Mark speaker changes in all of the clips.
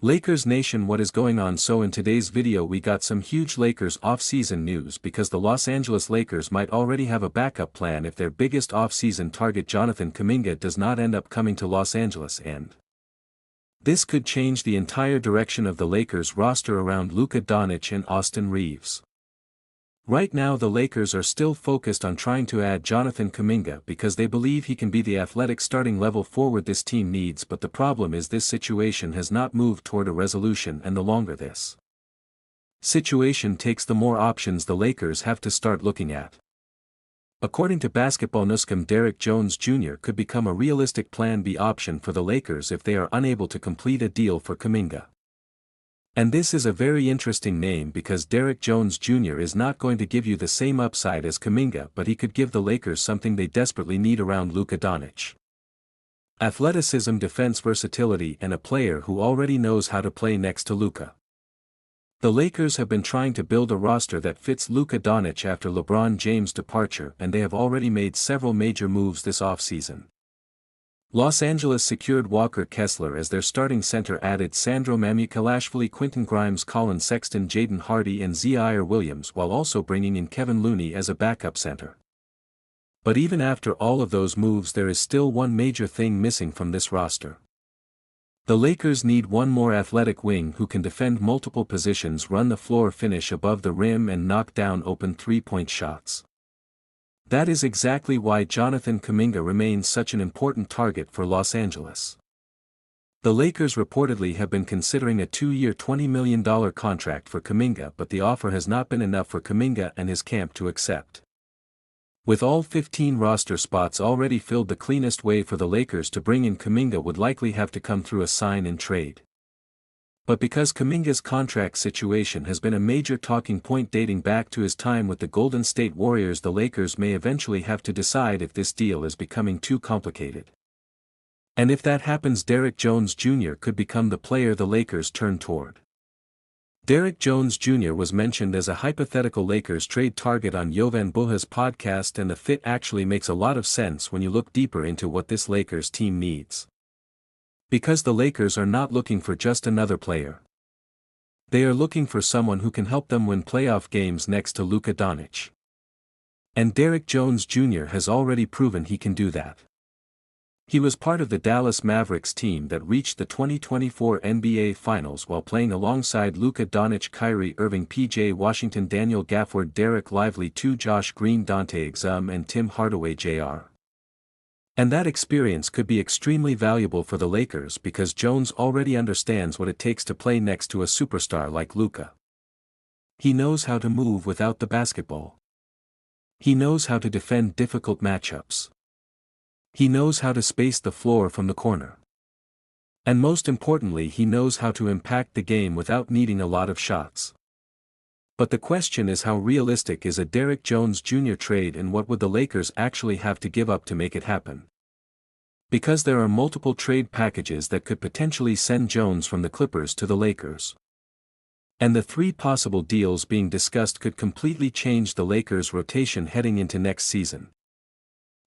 Speaker 1: Lakers Nation, what is going on? So in today's video we got some huge Lakers off-season news because the Los Angeles Lakers might already have a backup plan if their biggest off-season target Jonathan Kuminga does not end up coming to Los Angeles, and this could change the entire direction of the Lakers roster around Luka Doncic and Reaves. Right now the Lakers are still focused on trying to add Jonathan Kuminga because they believe he can be the athletic starting level forward this team needs, but the problem is this situation has not moved toward a resolution, and the longer this situation takes the more options the Lakers have to start looking at. According to Basketball Newscom, Derrick Jones Jr. could become a realistic Plan B option for the Lakers if they are unable to complete a deal for Kuminga. And this is a very interesting name because Derrick Jones Jr. is not going to give you the same upside as Kuminga, but he could give the Lakers something they desperately need around Luka Doncic: athleticism, defense versatility, and a player who already knows how to play next to Luka. The Lakers have been trying to build a roster that fits Luka Doncic after LeBron James' departure, and they have already made several major moves this offseason. Los Angeles secured Walker Kessler as their starting center, added Sandro Mamukelashvili, Quentin Grimes, Colin Sexton, Jaden Hardy, and Zaire Williams, while also bringing in Kevin Looney as a backup center. But even after all of those moves, there is still one major thing missing from this roster. The Lakers need one more athletic wing who can defend multiple positions, run the floor, finish above the rim, and knock down open three-point shots. That is exactly why Jonathan Kuminga remains such an important target for Los Angeles. The Lakers reportedly have been considering a 2-year $20 million contract for Kuminga, but the offer has not been enough for Kuminga and his camp to accept. With all 15 roster spots already filled, the cleanest way for the Lakers to bring in Kuminga would likely have to come through a sign-and-trade. But because Kuminga's contract situation has been a major talking point dating back to his time with the Golden State Warriors, the Lakers may eventually have to decide if this deal is becoming too complicated. And if that happens, Derrick Jones Jr. could become the player the Lakers turn toward. Derrick Jones Jr. was mentioned as a hypothetical Lakers trade target on Jovan Buha's podcast, and the fit actually makes a lot of sense when you look deeper into what this Lakers team needs. Because the Lakers are not looking for just another player. They are looking for someone who can help them win playoff games next to Luka Doncic. And Derrick Jones Jr. has already proven he can do that. He was part of the Dallas Mavericks team that reached the 2024 NBA Finals while playing alongside Luka Doncic, Kyrie Irving, PJ Washington, Daniel Gafford, Derek Lively, Josh Green, Dante Exum, and Tim Hardaway Jr. And that experience could be extremely valuable for the Lakers because Jones already understands what it takes to play next to a superstar like Luka. He knows how to move without the basketball. He knows how to defend difficult matchups. He knows how to space the floor from the corner. And most importantly, he knows how to impact the game without needing a lot of shots. But the question is, how realistic is a Derrick Jones Jr. trade, and what would the Lakers actually have to give up to make it happen? Because there are multiple trade packages that could potentially send Jones from the Clippers to the Lakers. And the three possible deals being discussed could completely change the Lakers' rotation heading into next season.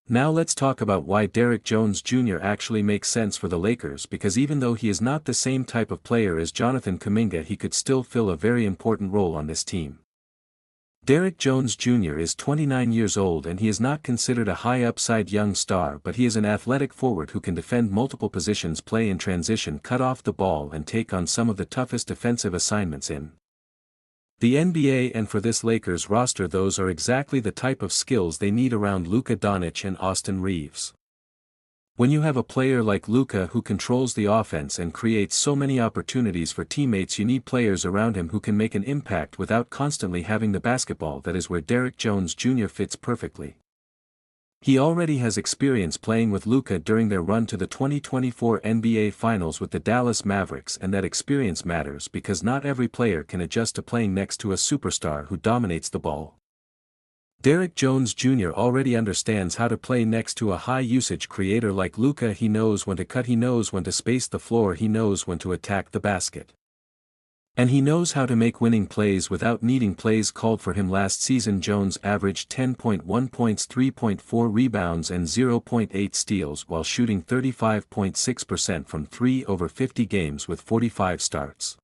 Speaker 1: Now let's talk about why Derrick Jones Jr. actually makes sense for the Lakers, because even though he is not the same type of player as Jonathan Kuminga, he could still fill a very important role on this team. Derrick Jones Jr. is 29 years old and he is not considered a high-upside young star, but he is an athletic forward who can defend multiple positions, play in transition, cut off the ball, and take on some of the toughest defensive assignments in the NBA, and for this Lakers roster, those are exactly the type of skills they need around Luka Doncic and Reaves. When you have a player like Luka who controls the offense and creates so many opportunities for teammates, you need players around him who can make an impact without constantly having the basketball. That is where Derrick Jones Jr. fits perfectly. He already has experience playing with Luka during their run to the 2024 NBA Finals with the Dallas Mavericks, and that experience matters because not every player can adjust to playing next to a superstar who dominates the ball. Derrick Jones Jr. already understands how to play next to a high-usage creator like Luka. He knows when to cut, he knows when to space the floor, he knows when to attack the basket. And he knows how to make winning plays without needing plays called for him. Last season Jones averaged 10.1 points, 3.4 rebounds and 0.8 steals while shooting 35.6% from 3 over 50 games with 45 starts.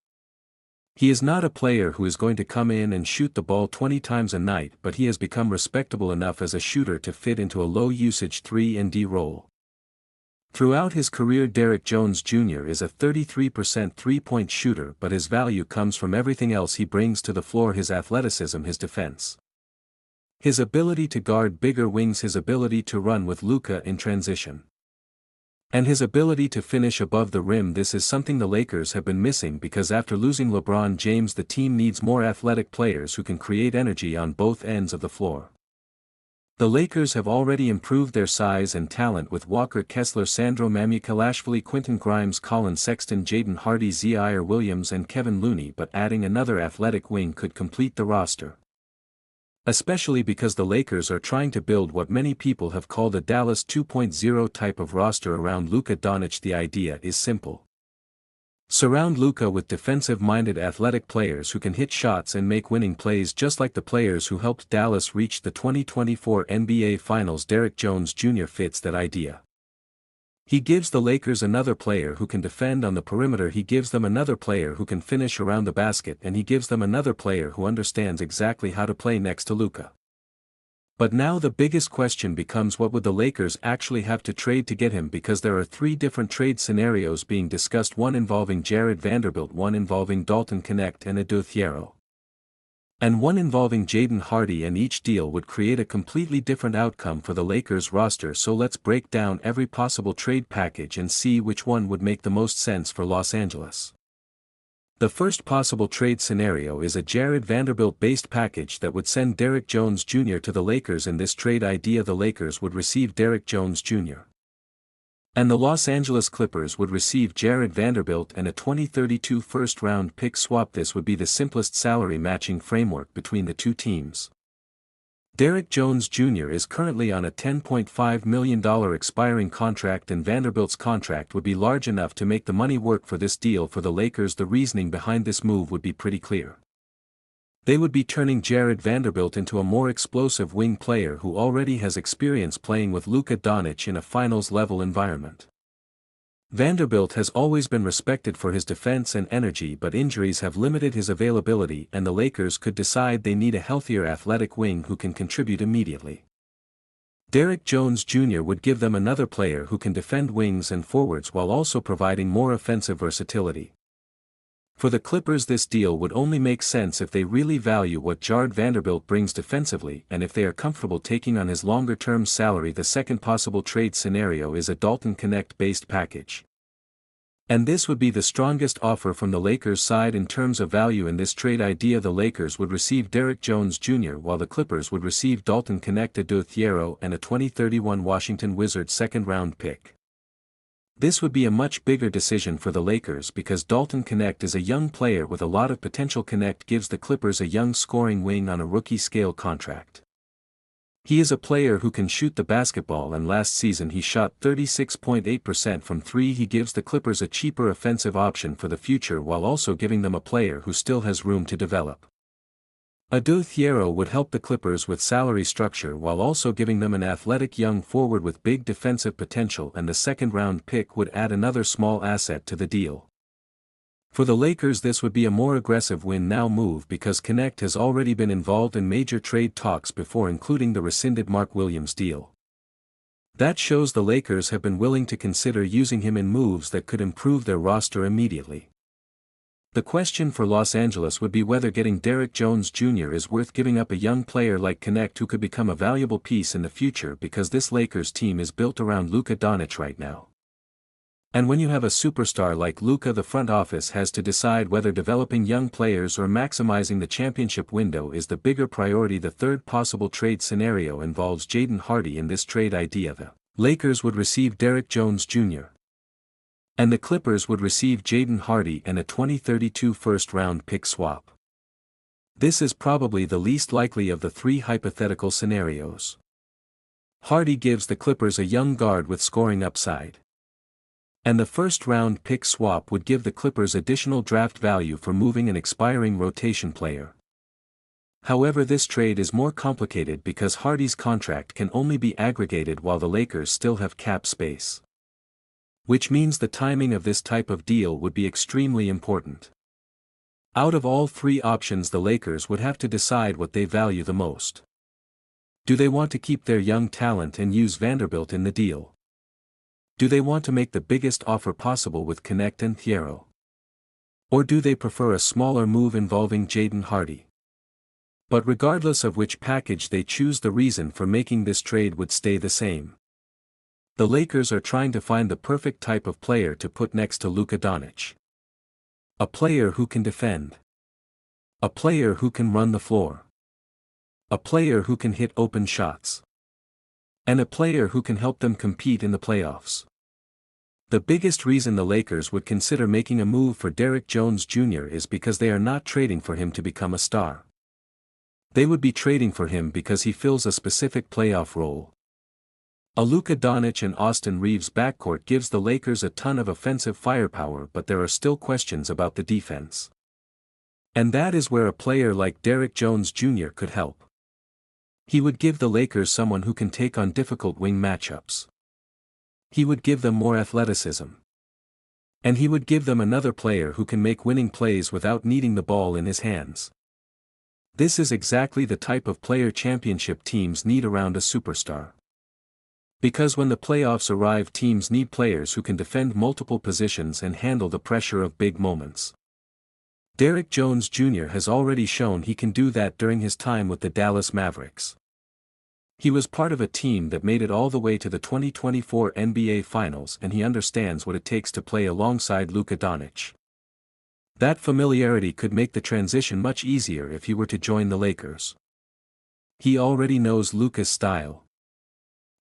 Speaker 1: He is not a player who is going to come in and shoot the ball 20 times a night, but he has become respectable enough as a shooter to fit into a low-usage 3-and-D role. Throughout his career Derrick Jones Jr. is a 33% three-point shooter, but his value comes from everything else he brings to the floor: his athleticism, his defense, his ability to guard bigger wings, his ability to run with Luka in transition, and his ability to finish above the rim. This is something the Lakers have been missing because after losing LeBron James the team needs more athletic players who can create energy on both ends of the floor. The Lakers have already improved their size and talent with Walker Kessler, Sandro Mamukelashvili, Quentin Grimes, Colin Sexton, Jaden Hardy, Zaire Williams and Kevin Looney, but adding another athletic wing could complete the roster. Especially because the Lakers are trying to build what many people have called a Dallas 2.0 type of roster around Luka Doncic. The idea is simple. Surround Luka with defensive-minded athletic players who can hit shots and make winning plays, just like the players who helped Dallas reach the 2024 NBA Finals. Derrick Jones Jr. fits that idea. He gives the Lakers another player who can defend on the perimeter, he gives them another player who can finish around the basket, and he gives them another player who understands exactly how to play next to Luka. But now the biggest question becomes, what would the Lakers actually have to trade to get him? Because there are 3 different trade scenarios being discussed, one involving Jarred Vanderbilt, one involving Dalton, Knecht and Adou, Thiero, and one involving Jaden Hardy, and each deal would create a completely different outcome for the Lakers roster. So let's break down every possible trade package and see which one would make the most sense for Los Angeles. The first possible trade scenario is a Jarred Vanderbilt-based package that would send Derrick Jones Jr. to the Lakers. In this trade idea the Lakers would receive Derrick Jones Jr. and the Los Angeles Clippers would receive Jarred Vanderbilt and a 2032 first-round pick swap. This would be the simplest salary matching framework between the two teams. Derrick Jones Jr. is currently on a $10.5 million expiring contract, and Vanderbilt's contract would be large enough to make the money work for this deal for the Lakers. The reasoning behind this move would be pretty clear. They would be turning Jarred Vanderbilt into a more explosive wing player who already has experience playing with Luka Doncic in a finals-level environment. Vanderbilt has always been respected for his defense and energy, but injuries have limited his availability, and the Lakers could decide they need a healthier athletic wing who can contribute immediately. Derrick Jones Jr. would give them another player who can defend wings and forwards while also providing more offensive versatility. For the Clippers this deal would only make sense if they really value what Jarred Vanderbilt brings defensively and if they are comfortable taking on his longer-term salary. The second possible trade scenario is a Dalton Knecht-based package. And this would be the strongest offer from the Lakers' side in terms of value. In this trade idea the Lakers would receive Derrick Jones Jr. while the Clippers would receive Dalton Knecht, Adou, Thiero and a 2031 Washington Wizards second-round pick. This would be a much bigger decision for the Lakers because Dalton Knecht is a young player with a lot of potential. Knecht gives the Clippers a young scoring wing on a rookie-scale contract. He is a player who can shoot the basketball, and last season he shot 36.8% from 3. He gives the Clippers a cheaper offensive option for the future while also giving them a player who still has room to develop. Adou, Thiero would help the Clippers with salary structure while also giving them an athletic young forward with big defensive potential, and the second-round pick would add another small asset to the deal. For the Lakers this would be a more aggressive win-now move because Knecht has already been involved in major trade talks before, including the rescinded Mark Williams deal. That shows the Lakers have been willing to consider using him in moves that could improve their roster immediately. The question for Los Angeles would be whether getting Derrick Jones Jr. is worth giving up a young player like Knecht who could become a valuable piece in the future, because this Lakers team is built around Luka Doncic right now. And when you have a superstar like Luka, the front office has to decide whether developing young players or maximizing the championship window is the bigger priority. The third possible trade scenario involves Jaden Hardy. In this trade idea the Lakers would receive Derrick Jones Jr. and the Clippers would receive Jaden Hardy and a 2032 first-round pick swap. This is probably the least likely of the 3 hypothetical scenarios. Hardy gives the Clippers a young guard with scoring upside. And the first-round pick swap would give the Clippers additional draft value for moving an expiring rotation player. However, this trade is more complicated because Hardy's contract can only be aggregated while the Lakers still have cap space. Which means the timing of this type of deal would be extremely important. Out of all three options, the Lakers would have to decide what they value the most. Do they want to keep their young talent and use Vanderbilt in the deal? Do they want to make the biggest offer possible with Knecht and Thiero? Or do they prefer a smaller move involving Jaden Hardy? But regardless of which package they choose, the reason for making this trade would stay the same. The Lakers are trying to find the perfect type of player to put next to Luka Doncic. A player who can defend. A player who can run the floor. A player who can hit open shots. And a player who can help them compete in the playoffs. The biggest reason the Lakers would consider making a move for Derrick Jones Jr. is because they are not trading for him to become a star. They would be trading for him because he fills a specific playoff role. A Luka Doncic and Austin Reaves backcourt gives the Lakers a ton of offensive firepower, but there are still questions about the defense. And that is where a player like Derrick Jones Jr. could help. He would give the Lakers someone who can take on difficult wing matchups. He would give them more athleticism. And he would give them another player who can make winning plays without needing the ball in his hands. This is exactly the type of player championship teams need around a superstar. Because when the playoffs arrive, teams need players who can defend multiple positions and handle the pressure of big moments. Derrick Jones Jr. has already shown he can do that during his time with the Dallas Mavericks. He was part of a team that made it all the way to the 2024 NBA Finals, and he understands what it takes to play alongside Luka Doncic. That familiarity could make the transition much easier if he were to join the Lakers. He already knows Luka's style.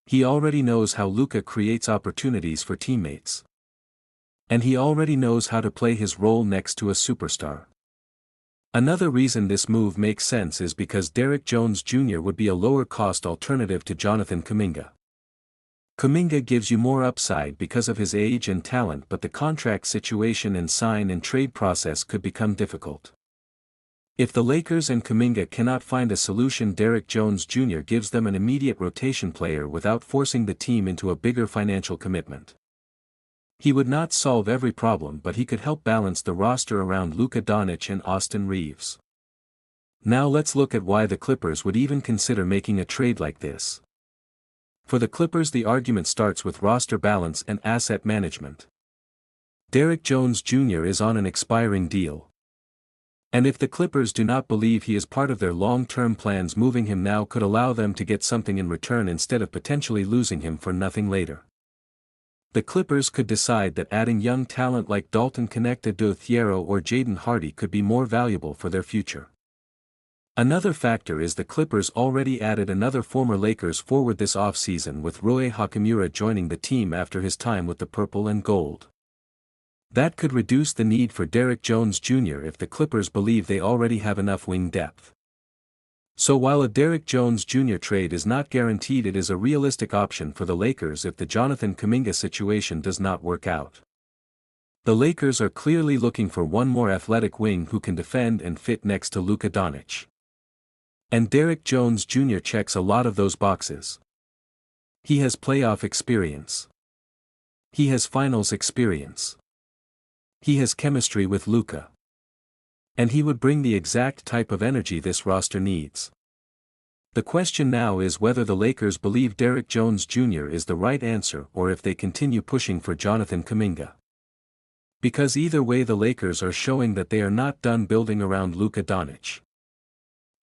Speaker 1: He already knows how Luka creates opportunities for teammates. And he already knows how to play his role next to a superstar. Another reason this move makes sense is because Derrick Jones Jr. would be a lower-cost alternative to Jonathan Kuminga. Kuminga gives you more upside because of his age and talent, but the contract situation and sign and trade process could become difficult. If the Lakers and Kuminga cannot find a solution, Derrick Jones Jr. gives them an immediate rotation player without forcing the team into a bigger financial commitment. He would not solve every problem, but he could help balance the roster around Luka Doncic and Austin Reaves. Now let's look at why the Clippers would even consider making a trade like this. For the Clippers, the argument starts with roster balance and asset management. Derrick Jones Jr. is on an expiring deal. And if the Clippers do not believe he is part of their long-term plans, moving him now could allow them to get something in return instead of potentially losing him for nothing later. The Clippers could decide that adding young talent like Dalton, Knecht, Adou, Thiero or Jaden Hardy could be more valuable for their future. Another factor is the Clippers already added another former Lakers forward this offseason, with Rui Hachimura joining the team after his time with the Purple and Gold. That could reduce the need for Derrick Jones Jr. if the Clippers believe they already have enough wing depth. So while a Derrick Jones Jr. trade is not guaranteed, it is a realistic option for the Lakers if the Jonathan Kuminga situation does not work out. The Lakers are clearly looking for one more athletic wing who can defend and fit next to Luka Doncic. And Derrick Jones Jr. checks a lot of those boxes. He has playoff experience. He has finals experience. He has chemistry with Luka. And he would bring the exact type of energy this roster needs. The question now is whether the Lakers believe Derrick Jones Jr. is the right answer or if they continue pushing for Jonathan Kuminga. Because either way, the Lakers are showing that they are not done building around Luka Doncic.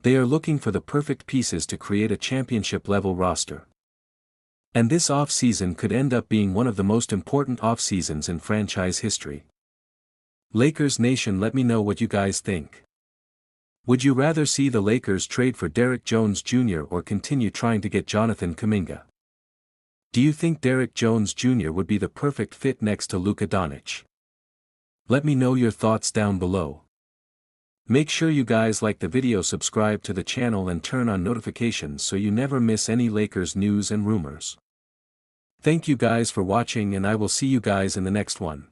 Speaker 1: They are looking for the perfect pieces to create a championship-level roster. And this offseason could end up being one of the most important offseasons in franchise history. Lakers Nation, let me know what you guys think. Would you rather see the Lakers trade for Derrick Jones Jr. or continue trying to get Jonathan Kuminga? Do you think Derrick Jones Jr. would be the perfect fit next to Luka Doncic? Let me know your thoughts down below. Make sure you guys like the video, subscribe to the channel and turn on notifications so you never miss any Lakers news and rumors. Thank you guys for watching and I will see you guys in the next one.